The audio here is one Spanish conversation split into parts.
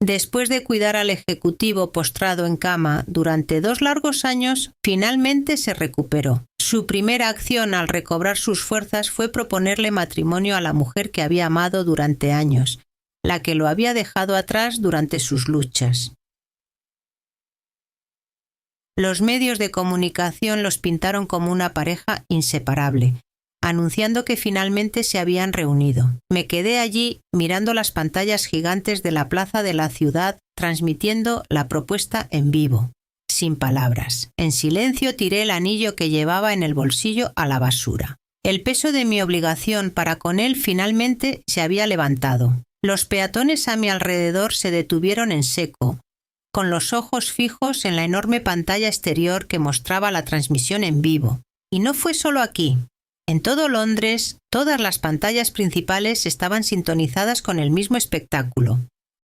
Después de cuidar al ejecutivo postrado en cama durante 2 largos años, finalmente se recuperó. Su primera acción al recobrar sus fuerzas fue proponerle matrimonio a la mujer que había amado durante años, la que lo había dejado atrás durante sus luchas. Los medios de comunicación los pintaron como una pareja inseparable, anunciando que finalmente se habían reunido. Me quedé allí mirando las pantallas gigantes de la plaza de la ciudad, transmitiendo la propuesta en vivo, sin palabras. En silencio tiré el anillo que llevaba en el bolsillo a la basura. El peso de mi obligación para con él finalmente se había levantado. Los peatones a mi alrededor se detuvieron en seco, con los ojos fijos en la enorme pantalla exterior que mostraba la transmisión en vivo. Y no fue solo aquí. En todo Londres, todas las pantallas principales estaban sintonizadas con el mismo espectáculo.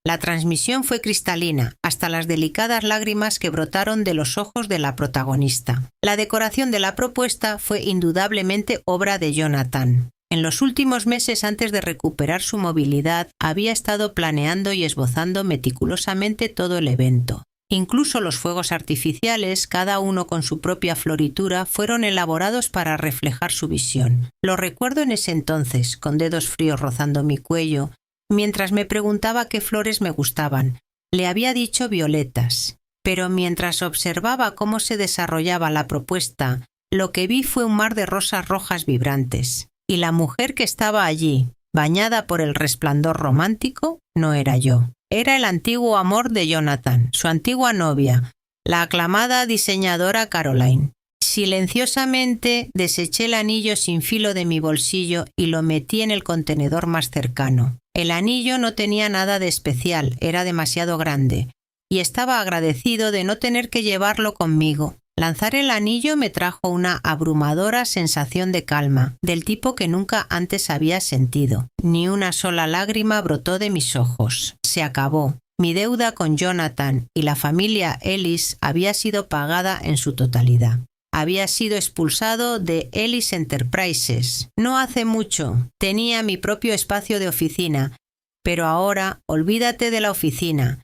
La transmisión fue cristalina, hasta las delicadas lágrimas que brotaron de los ojos de la protagonista. La decoración de la propuesta fue indudablemente obra de Jonathan. En los últimos meses antes de recuperar su movilidad, había estado planeando y esbozando meticulosamente todo el evento. Incluso los fuegos artificiales, cada uno con su propia floritura, fueron elaborados para reflejar su visión. Lo recuerdo en ese entonces, con dedos fríos rozando mi cuello, mientras me preguntaba qué flores me gustaban. Le había dicho violetas. Pero mientras observaba cómo se desarrollaba la propuesta, lo que vi fue un mar de rosas rojas vibrantes. Y la mujer que estaba allí, bañada por el resplandor romántico, no era yo. Era el antiguo amor de Jonathan, su antigua novia, la aclamada diseñadora Caroline. Silenciosamente deseché el anillo sin filo de mi bolsillo y lo metí en el contenedor más cercano. El anillo no tenía nada de especial, era demasiado grande, y estaba agradecido de no tener que llevarlo conmigo. Lanzar el anillo me trajo una abrumadora sensación de calma, del tipo que nunca antes había sentido. Ni una sola lágrima brotó de mis ojos. Se acabó. Mi deuda con Jonathan y la familia Ellis había sido pagada en su totalidad. Había sido expulsado de Ellis Enterprises. No hace mucho. Tenía mi propio espacio de oficina, pero ahora olvídate de la oficina.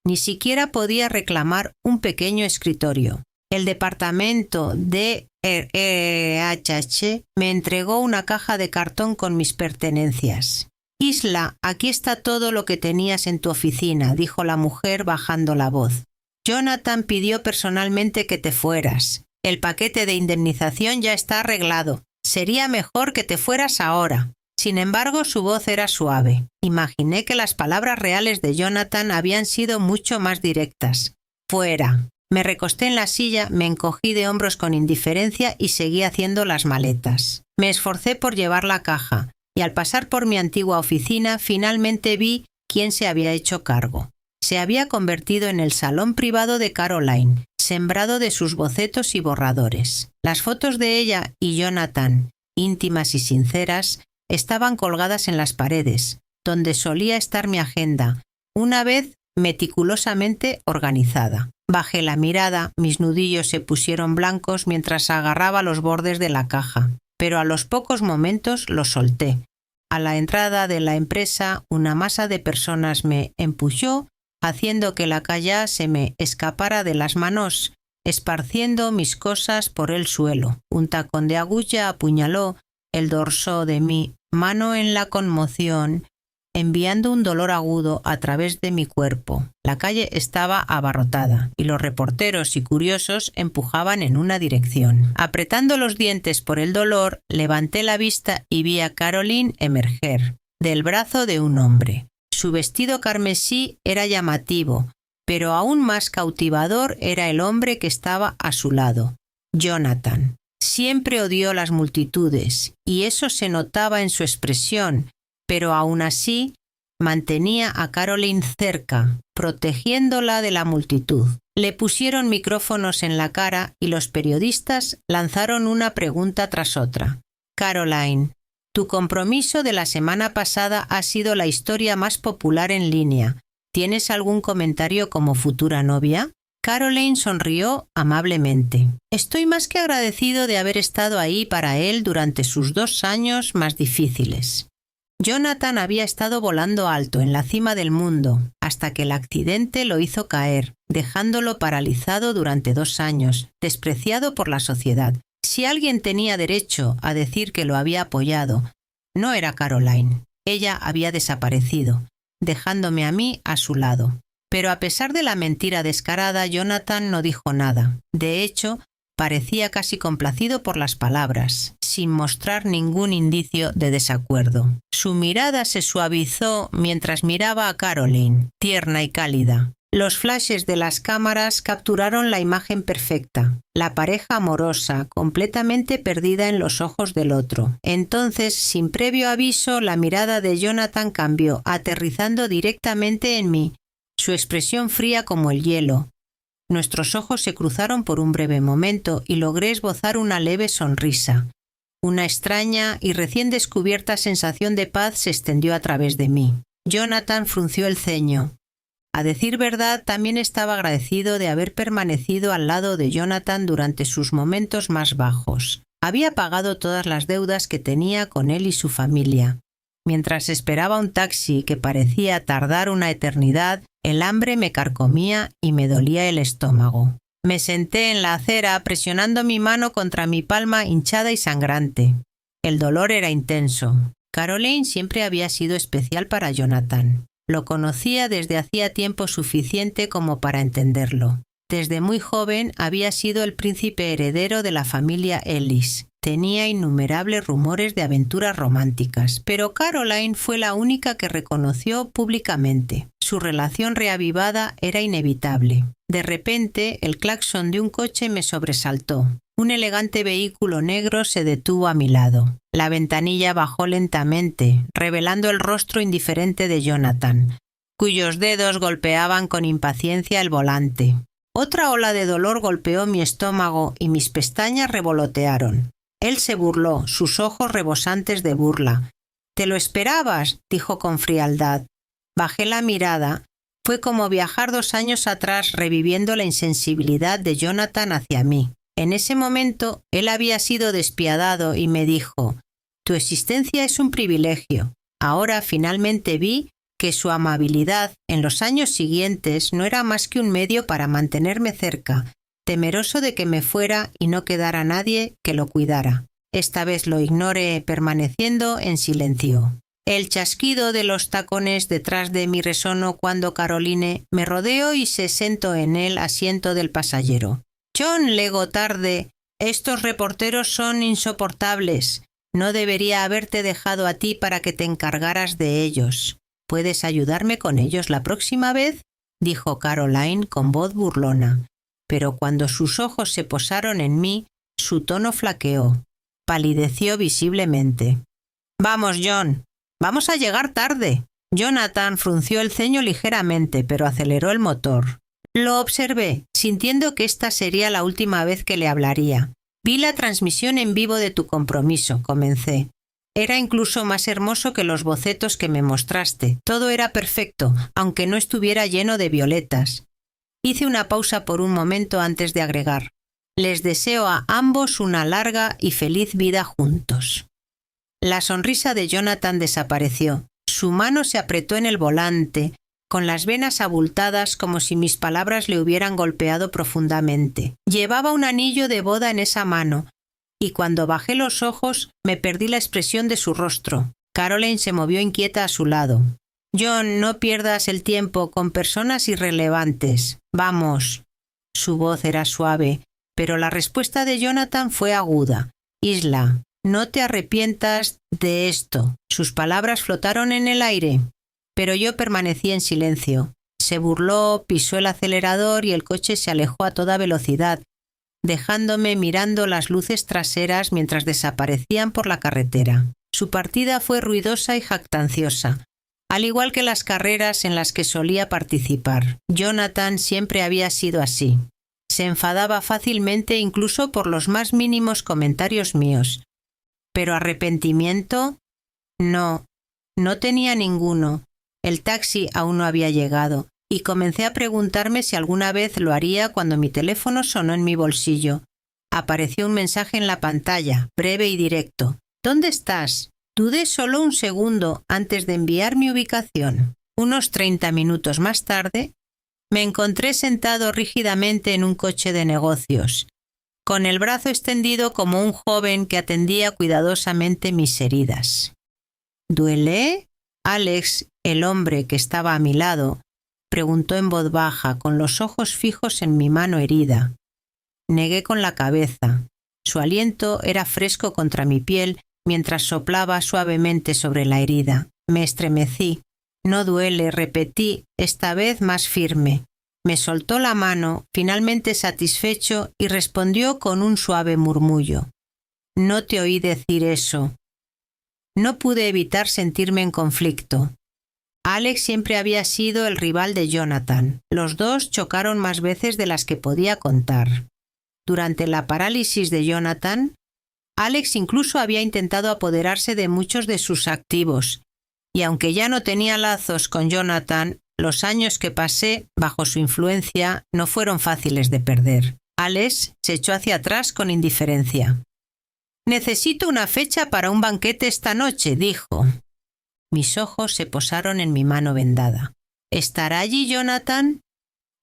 Ni siquiera podía reclamar un pequeño escritorio. El departamento de RHH me entregó una caja de cartón con mis pertenencias. «Isla, aquí está todo lo que tenías en tu oficina», dijo la mujer bajando la voz. «Jonathan pidió personalmente que te fueras. El paquete de indemnización ya está arreglado. Sería mejor que te fueras ahora». Sin embargo, su voz era suave. Imaginé que las palabras reales de Jonathan habían sido mucho más directas. «Fuera». Me recosté en la silla, me encogí de hombros con indiferencia y seguí haciendo las maletas. Me esforcé por llevar la caja, y al pasar por mi antigua oficina, finalmente vi quién se había hecho cargo. Se había convertido en el salón privado de Caroline, sembrado de sus bocetos y borradores. Las fotos de ella y Jonathan, íntimas y sinceras, estaban colgadas en las paredes, donde solía estar mi agenda, una vez meticulosamente organizada. Bajé la mirada, mis nudillos se pusieron blancos mientras agarraba los bordes de la caja, pero a los pocos momentos los solté. A la entrada de la empresa, una masa de personas me empulló, haciendo que la calle se me escapara de las manos, esparciendo mis cosas por el suelo. Un tacón de agulla apuñaló el dorso de mi mano en la conmoción, enviando un dolor agudo a través de mi cuerpo. La calle estaba abarrotada y los reporteros y curiosos empujaban en una dirección. Apretando los dientes por el dolor, levanté la vista y vi a Caroline emerger del brazo de un hombre. Su vestido carmesí era llamativo, pero aún más cautivador era el hombre que estaba a su lado, Jonathan. Siempre odió las multitudes, y eso se notaba en su expresión, pero aún así mantenía a Caroline cerca, protegiéndola de la multitud. Le pusieron micrófonos en la cara y los periodistas lanzaron una pregunta tras otra. «Caroline, tu compromiso de la semana pasada ha sido la historia más popular en línea. ¿Tienes algún comentario como futura novia?» Caroline sonrió amablemente. «Estoy más que agradecido de haber estado ahí para él durante sus 2 años más difíciles. Jonathan había estado volando alto en la cima del mundo, hasta que el accidente lo hizo caer, dejándolo paralizado durante 2 años, despreciado por la sociedad. Si alguien tenía derecho a decir que lo había apoyado, no era Caroline. Ella había desaparecido, dejándome a mí a su lado. Pero a pesar de la mentira descarada, Jonathan no dijo nada. De hecho, parecía casi complacido por las palabras, sin mostrar ningún indicio de desacuerdo. Su mirada se suavizó mientras miraba a Caroline, tierna y cálida. Los flashes de las cámaras capturaron la imagen perfecta, la pareja amorosa, completamente perdida en los ojos del otro. Entonces, sin previo aviso, la mirada de Jonathan cambió, aterrizando directamente en mí, su expresión fría como el hielo. Nuestros ojos se cruzaron por un breve momento y logré esbozar una leve sonrisa. Una extraña y recién descubierta sensación de paz se extendió a través de mí. Jonathan frunció el ceño. A decir verdad, también estaba agradecido de haber permanecido al lado de Jonathan durante sus momentos más bajos. Había pagado todas las deudas que tenía con él y su familia. Mientras esperaba un taxi que parecía tardar una eternidad, el hambre me carcomía y me dolía el estómago. Me senté en la acera presionando mi mano contra mi palma hinchada y sangrante. El dolor era intenso. Caroline siempre había sido especial para Jonathan. Lo conocía desde hacía tiempo suficiente como para entenderlo. Desde muy joven había sido el príncipe heredero de la familia Ellis. Tenía innumerables rumores de aventuras románticas, pero Caroline fue la única que reconoció públicamente. Su relación reavivada era inevitable. De repente, el claxon de un coche me sobresaltó. Un elegante vehículo negro se detuvo a mi lado. La ventanilla bajó lentamente, revelando el rostro indiferente de Jonathan, cuyos dedos golpeaban con impaciencia el volante. Otra ola de dolor golpeó mi estómago y mis pestañas revolotearon. Él se burló, sus ojos rebosantes de burla. «¿Te lo esperabas?», dijo con frialdad. Bajé la mirada. Fue como viajar 2 años atrás reviviendo la insensibilidad de Jonathan hacia mí. En ese momento, él había sido despiadado y me dijo: «Tu existencia es un privilegio». Ahora finalmente vi que su amabilidad en los años siguientes no era más que un medio para mantenerme cerca, temeroso de que me fuera y no quedara nadie que lo cuidara. Esta vez lo ignoré, permaneciendo en silencio. El chasquido de los tacones detrás de mí resonó cuando Caroline me rodeó y se sentó en el asiento del pasajero. «John Lego tarde. Estos reporteros son insoportables. No debería haberte dejado a ti para que te encargaras de ellos. ¿Puedes ayudarme con ellos la próxima vez?», dijo Caroline con voz burlona. Pero cuando sus ojos se posaron en mí, su tono flaqueó. Palideció visiblemente. «Vamos, John. Vamos a llegar tarde». Jonathan frunció el ceño ligeramente, pero aceleró el motor. Lo observé, sintiendo que esta sería la última vez que le hablaría. «Vi la transmisión en vivo de tu compromiso», comencé. «Era incluso más hermoso que los bocetos que me mostraste. Todo era perfecto, aunque no estuviera lleno de violetas». Hice una pausa por un momento antes de agregar: «Les deseo a ambos una larga y feliz vida juntos». La sonrisa de Jonathan desapareció. Su mano se apretó en el volante, con las venas abultadas como si mis palabras le hubieran golpeado profundamente. Llevaba un anillo de boda en esa mano, y cuando bajé los ojos me perdí la expresión de su rostro. Caroline se movió inquieta a su lado. «John, no pierdas el tiempo con personas irrelevantes. Vamos». Su voz era suave, pero la respuesta de Jonathan fue aguda. «Isla, no te arrepientas de esto». Sus palabras flotaron en el aire, pero yo permanecí en silencio. Se burló, pisó el acelerador y el coche se alejó a toda velocidad, dejándome mirando las luces traseras mientras desaparecían por la carretera. Su partida fue ruidosa y jactanciosa, al igual que las carreras en las que solía participar. Jonathan siempre había sido así. Se enfadaba fácilmente incluso por los más mínimos comentarios míos. ¿Pero arrepentimiento? No, no tenía ninguno. El taxi aún no había llegado, y comencé a preguntarme si alguna vez lo haría cuando mi teléfono sonó en mi bolsillo. Apareció un mensaje en la pantalla, breve y directo. «¿Dónde estás? Dudé solo un segundo antes de enviar mi ubicación. Unos 30 minutos más tarde, me encontré sentado rígidamente en un coche de negocios, con el brazo extendido como un joven que atendía cuidadosamente mis heridas. ¿Duele? Alex, el hombre que estaba a mi lado, preguntó en voz baja, con los ojos fijos en mi mano herida. Negué con la cabeza. Su aliento era fresco contra mi piel mientras soplaba suavemente sobre la herida. Me estremecí. No duele, repetí, esta vez más firme. Me soltó la mano, finalmente satisfecho, y respondió con un suave murmullo. No te oí decir eso. No pude evitar sentirme en conflicto. Alex siempre había sido el rival de Jonathan. Los dos chocaron más veces de las que podía contar. Durante la parálisis de Jonathan, Alex incluso había intentado apoderarse de muchos de sus activos, y aunque ya no tenía lazos con Jonathan, los años que pasé bajo su influencia no fueron fáciles de perder. Alex se echó hacia atrás con indiferencia. «Necesito una fecha para un banquete esta noche», dijo. Mis ojos se posaron en mi mano vendada. «¿Estará allí Jonathan?»,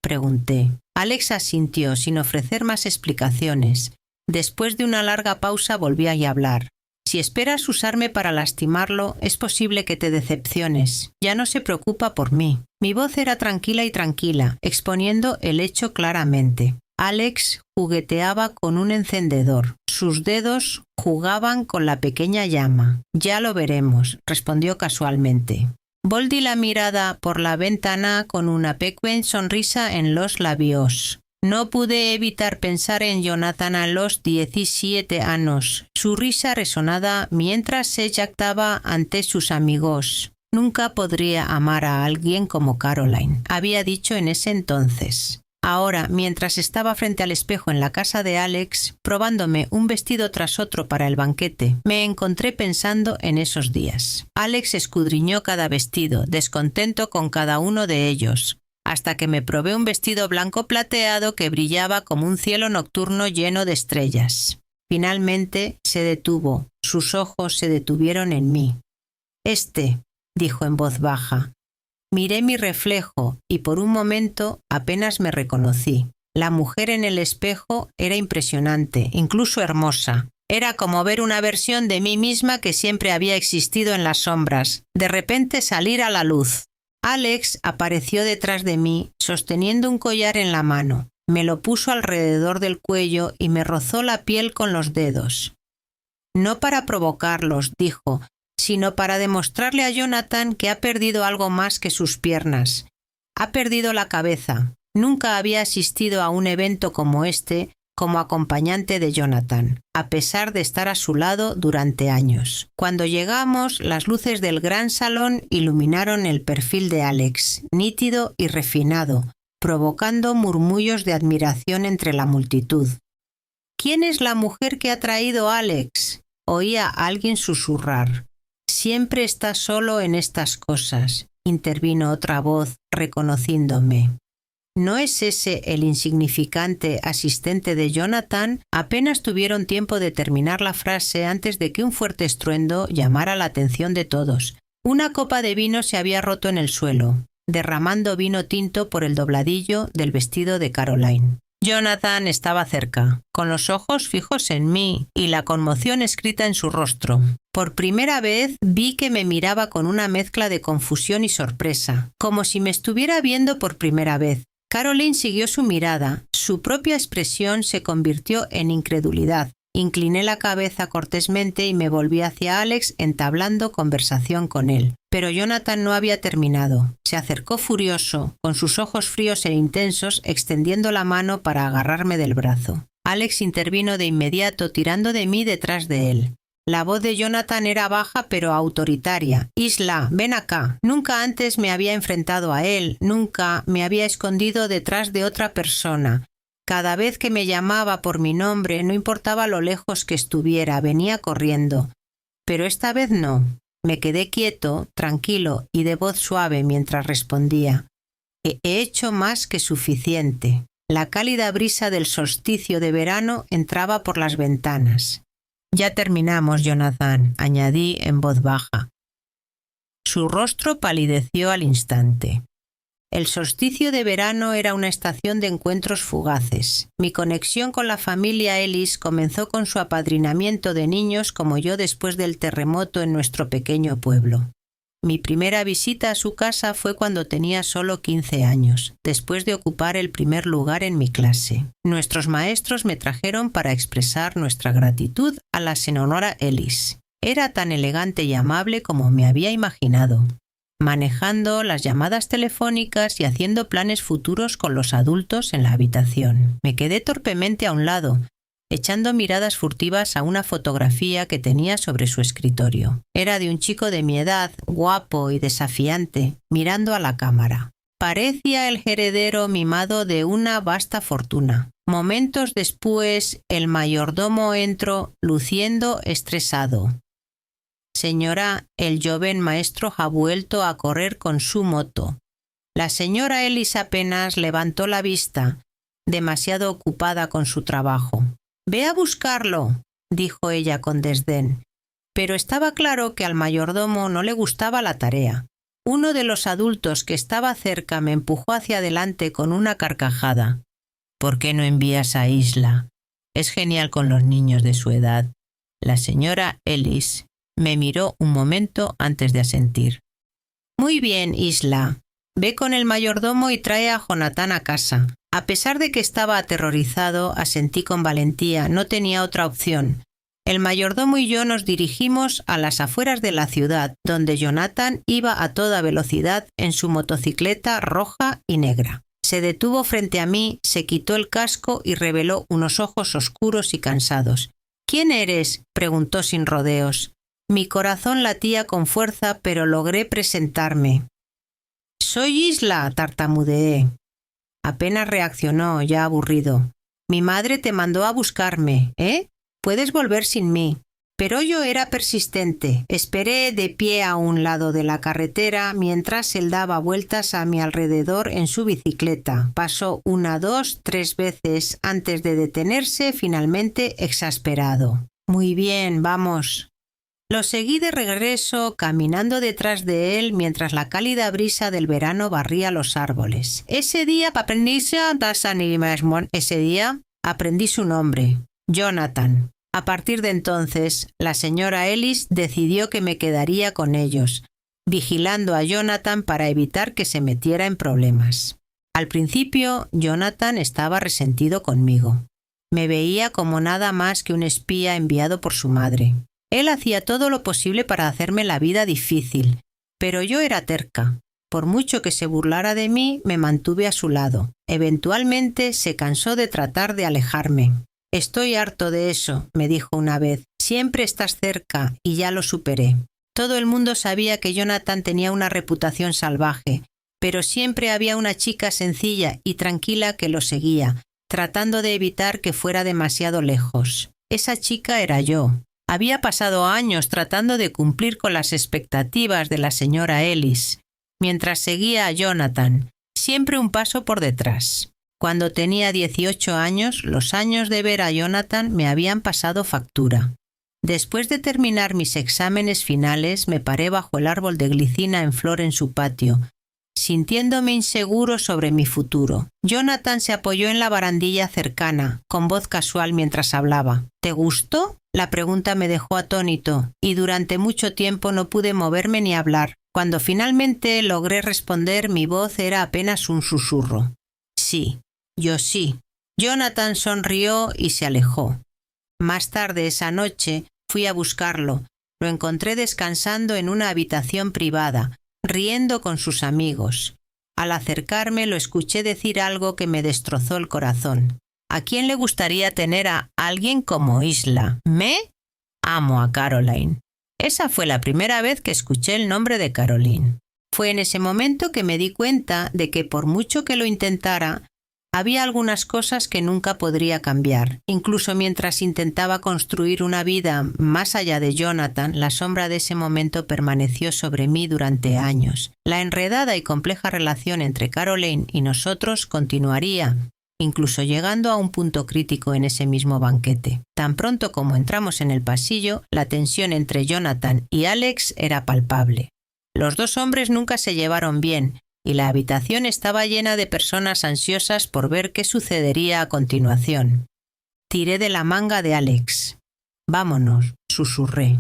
pregunté. Alex asintió sin ofrecer más explicaciones. Después de una larga pausa volví a hablar. «Si esperas usarme para lastimarlo, es posible que te decepciones. Ya no se preocupa por mí». Mi voz era tranquila, exponiendo el hecho claramente. Alex jugueteaba con un encendedor. Sus dedos jugaban con la pequeña llama. «Ya lo veremos», respondió casualmente. Volví la mirada por la ventana con una pequeña sonrisa en los labios. No pude evitar pensar en Jonathan a los 17 años. Su risa resonaba mientras se jactaba ante sus amigos. «Nunca podría amar a alguien como Caroline», había dicho en ese entonces. Ahora, mientras estaba frente al espejo en la casa de Alex, probándome un vestido tras otro para el banquete, me encontré pensando en esos días. Alex escudriñó cada vestido, descontento con cada uno de ellos, hasta que me probé un vestido blanco plateado que brillaba como un cielo nocturno lleno de estrellas. Finalmente se detuvo, sus ojos se detuvieron en mí. Dijo en voz baja. Miré mi reflejo y por un momento apenas me reconocí. La mujer en el espejo era impresionante, incluso hermosa. Era como ver una versión de mí misma que siempre había existido en las sombras, de repente salir a la luz. Alex apareció detrás de mí, sosteniendo un collar en la mano. Me lo puso alrededor del cuello y me rozó la piel con los dedos. «No para provocarlos», dijo, «sino para demostrarle a Jonathan que ha perdido algo más que sus piernas. Ha perdido la cabeza. Nunca había asistido a un evento como este como acompañante de Jonathan, a pesar de estar a su lado durante años. Cuando llegamos, las luces del gran salón iluminaron el perfil de Alex, nítido y refinado, provocando murmullos de admiración entre la multitud. «¿Quién es la mujer que ha traído a Alex?», oía a alguien susurrar. «Siempre está solo en estas cosas», intervino otra voz, reconociéndome. ¿No es ese el insignificante asistente de Jonathan? Apenas tuvieron tiempo de terminar la frase antes de que un fuerte estruendo llamara la atención de todos. Una copa de vino se había roto en el suelo, derramando vino tinto por el dobladillo del vestido de Caroline. Jonathan estaba cerca, con los ojos fijos en mí y la conmoción escrita en su rostro. Por primera vez vi que me miraba con una mezcla de confusión y sorpresa, como si me estuviera viendo por primera vez. Caroline siguió su mirada. Su propia expresión se convirtió en incredulidad. Incliné la cabeza cortésmente y me volví hacia Alex entablando conversación con él. Pero Jonathan no había terminado. Se acercó furioso, con sus ojos fríos e intensos, extendiendo la mano para agarrarme del brazo. Alex intervino de inmediato, tirando de mí detrás de él. La voz de Jonathan era baja pero autoritaria. «Isla, ven acá». Nunca antes me había enfrentado a él, nunca me había escondido detrás de otra persona. Cada vez que me llamaba por mi nombre, no importaba lo lejos que estuviera, venía corriendo. Pero esta vez no. Me quedé quieto, tranquilo y de voz suave mientras respondía. «He hecho más que suficiente». La cálida brisa del solsticio de verano entraba por las ventanas. Ya terminamos, Jonathan, añadí en voz baja. Su rostro palideció al instante. El solsticio de verano era una estación de encuentros fugaces. Mi conexión con la familia Ellis comenzó con su apadrinamiento de niños como yo después del terremoto en nuestro pequeño pueblo. Mi primera visita a su casa fue cuando tenía solo 15 años, después de ocupar el primer lugar en mi clase. Nuestros maestros me trajeron para expresar nuestra gratitud a la señora Ellis. Era tan elegante y amable como me había imaginado, manejando las llamadas telefónicas y haciendo planes futuros con los adultos en la habitación. Me quedé torpemente a un lado, echando miradas furtivas a una fotografía que tenía sobre su escritorio. Era de un chico de mi edad, guapo y desafiante, mirando a la cámara. Parecía el heredero mimado de una vasta fortuna. Momentos después, el mayordomo entró, luciendo estresado. Señora, el joven maestro ha vuelto a correr con su moto. La señora Ellis apenas levantó la vista, demasiado ocupada con su trabajo. «Ve a buscarlo», dijo ella con desdén. Pero estaba claro que al mayordomo no le gustaba la tarea. Uno de los adultos que estaba cerca me empujó hacia adelante con una carcajada. «¿Por qué no envías a Isla? Es genial con los niños de su edad». La señora Ellis me miró un momento antes de asentir. «Muy bien, Isla. Ve con el mayordomo y trae a Jonathan a casa». A pesar de que estaba aterrorizado, asentí con valentía. No tenía otra opción. El mayordomo y yo nos dirigimos a las afueras de la ciudad, donde Jonathan iba a toda velocidad en su motocicleta roja y negra. Se detuvo frente a mí, se quitó el casco y reveló unos ojos oscuros y cansados. «¿Quién eres?», preguntó sin rodeos. Mi corazón latía con fuerza, pero logré presentarme. «Soy Isla», tartamudeé. Apenas reaccionó, ya aburrido. «Mi madre te mandó a buscarme, ¿eh? Puedes volver sin mí». Pero yo era persistente. Esperé de pie a un lado de la carretera mientras él daba vueltas a mi alrededor en su bicicleta. Pasó 1, 2, 3 veces antes de detenerse, finalmente exasperado. «Muy bien, vamos». Lo seguí de regreso, caminando detrás de él mientras la cálida brisa del verano barría los árboles. Ese día aprendí su nombre, Jonathan. A partir de entonces, la señora Ellis decidió que me quedaría con ellos, vigilando a Jonathan para evitar que se metiera en problemas. Al principio, Jonathan estaba resentido conmigo. Me veía como nada más que un espía enviado por su madre. Él hacía todo lo posible para hacerme la vida difícil, pero yo era terca. Por mucho que se burlara de mí, me mantuve a su lado. Eventualmente se cansó de tratar de alejarme. «Estoy harto de eso», me dijo una vez. «Siempre estás cerca y ya lo superé». Todo el mundo sabía que Jonathan tenía una reputación salvaje, pero siempre había una chica sencilla y tranquila que lo seguía, tratando de evitar que fuera demasiado lejos. Esa chica era yo. Había pasado años tratando de cumplir con las expectativas de la señora Ellis, mientras seguía a Jonathan, siempre un paso por detrás. Cuando tenía 18 años, los años de ver a Jonathan me habían pasado factura. Después de terminar mis exámenes finales, me paré bajo el árbol de glicina en flor en su patio, sintiéndome inseguro sobre mi futuro. Jonathan se apoyó en la barandilla cercana, con voz casual mientras hablaba. «¿Te gustó?». La pregunta me dejó atónito, y durante mucho tiempo no pude moverme ni hablar. Cuando finalmente logré responder, mi voz era apenas un susurro. «Sí, yo sí». Jonathan sonrió y se alejó. Más tarde esa noche fui a buscarlo. Lo encontré descansando en una habitación privada, riendo con sus amigos. Al acercarme lo escuché decir algo que me destrozó el corazón. ¿A quién le gustaría tener a alguien como Isla? ¿Me? Amo a Caroline. Esa fue la primera vez que escuché el nombre de Caroline. Fue en ese momento que me di cuenta de que por mucho que lo intentara, había algunas cosas que nunca podría cambiar. Incluso mientras intentaba construir una vida más allá de Jonathan, la sombra de ese momento permaneció sobre mí durante años. La enredada y compleja relación entre Caroline y nosotros continuaría, incluso llegando a un punto crítico en ese mismo banquete. Tan pronto como entramos en el pasillo, la tensión entre Jonathan y Alex era palpable. Los dos hombres nunca se llevaron bien, y la habitación estaba llena de personas ansiosas por ver qué sucedería a continuación. Tiré de la manga de Alex. «Vámonos», susurré.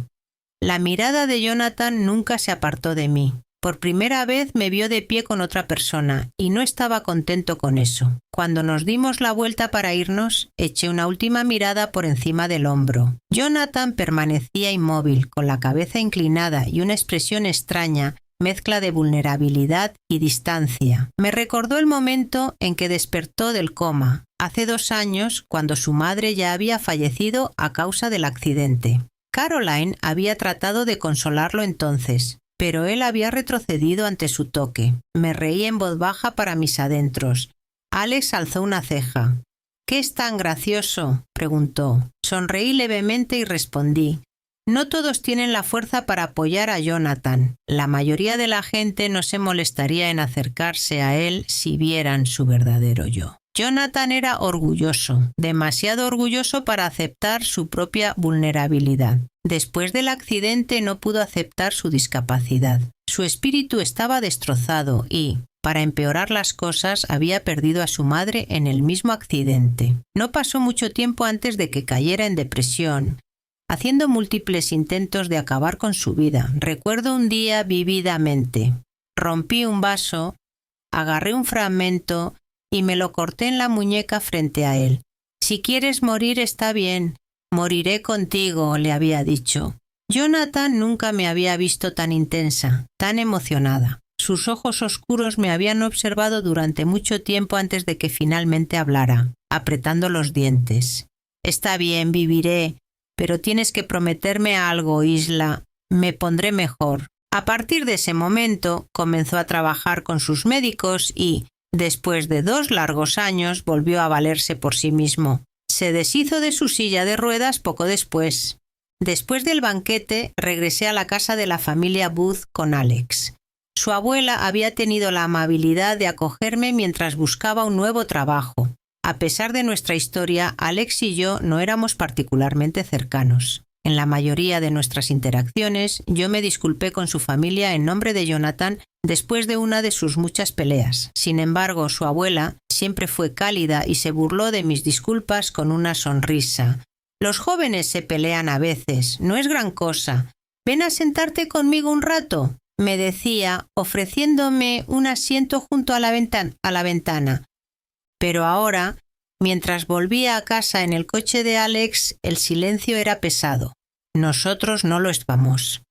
La mirada de Jonathan nunca se apartó de mí. Por primera vez me vio de pie con otra persona, y no estaba contento con eso. Cuando nos dimos la vuelta para irnos, eché una última mirada por encima del hombro. Jonathan permanecía inmóvil, con la cabeza inclinada y una expresión extraña, mezcla de vulnerabilidad y distancia. Me recordó el momento en que despertó del coma, hace 2 años, cuando su madre ya había fallecido a causa del accidente. Caroline había tratado de consolarlo entonces, pero él había retrocedido ante su toque. Me reí en voz baja para mis adentros. Alex alzó una ceja. «¿Qué es tan gracioso?», preguntó. Sonreí levemente y respondí. «No todos tienen la fuerza para apoyar a Jonathan. La mayoría de la gente no se molestaría en acercarse a él si vieran su verdadero yo». Jonathan era orgulloso, demasiado orgulloso para aceptar su propia vulnerabilidad. Después del accidente no pudo aceptar su discapacidad. Su espíritu estaba destrozado y, para empeorar las cosas, había perdido a su madre en el mismo accidente. No pasó mucho tiempo antes de que cayera en depresión, haciendo múltiples intentos de acabar con su vida. Recuerdo un día vívidamente. Rompí un vaso, agarré un fragmento y me lo corté en la muñeca frente a él. «Si quieres morir está bien, moriré contigo», le había dicho. Jonathan nunca me había visto tan intensa, tan emocionada. Sus ojos oscuros me habían observado durante mucho tiempo antes de que finalmente hablara, apretando los dientes. «Está bien, viviré, pero tienes que prometerme algo, Isla. Me pondré mejor». A partir de ese momento comenzó a trabajar con sus médicos y, después de 2 largos años, volvió a valerse por sí mismo. Se deshizo de su silla de ruedas poco después. Después del banquete, regresé a la casa de la familia Booth con Alex. Su abuela había tenido la amabilidad de acogerme mientras buscaba un nuevo trabajo. A pesar de nuestra historia, Alex y yo no éramos particularmente cercanos. En la mayoría de nuestras interacciones, yo me disculpé con su familia en nombre de Jonathan después de una de sus muchas peleas. Sin embargo, su abuela siempre fue cálida y se burló de mis disculpas con una sonrisa. «Los jóvenes se pelean a veces, no es gran cosa. Ven a sentarte conmigo un rato», me decía, ofreciéndome un asiento junto a la ventana. Pero ahora, mientras volvía a casa en el coche de Alex, el silencio era pesado. Nosotros no lo estábamos.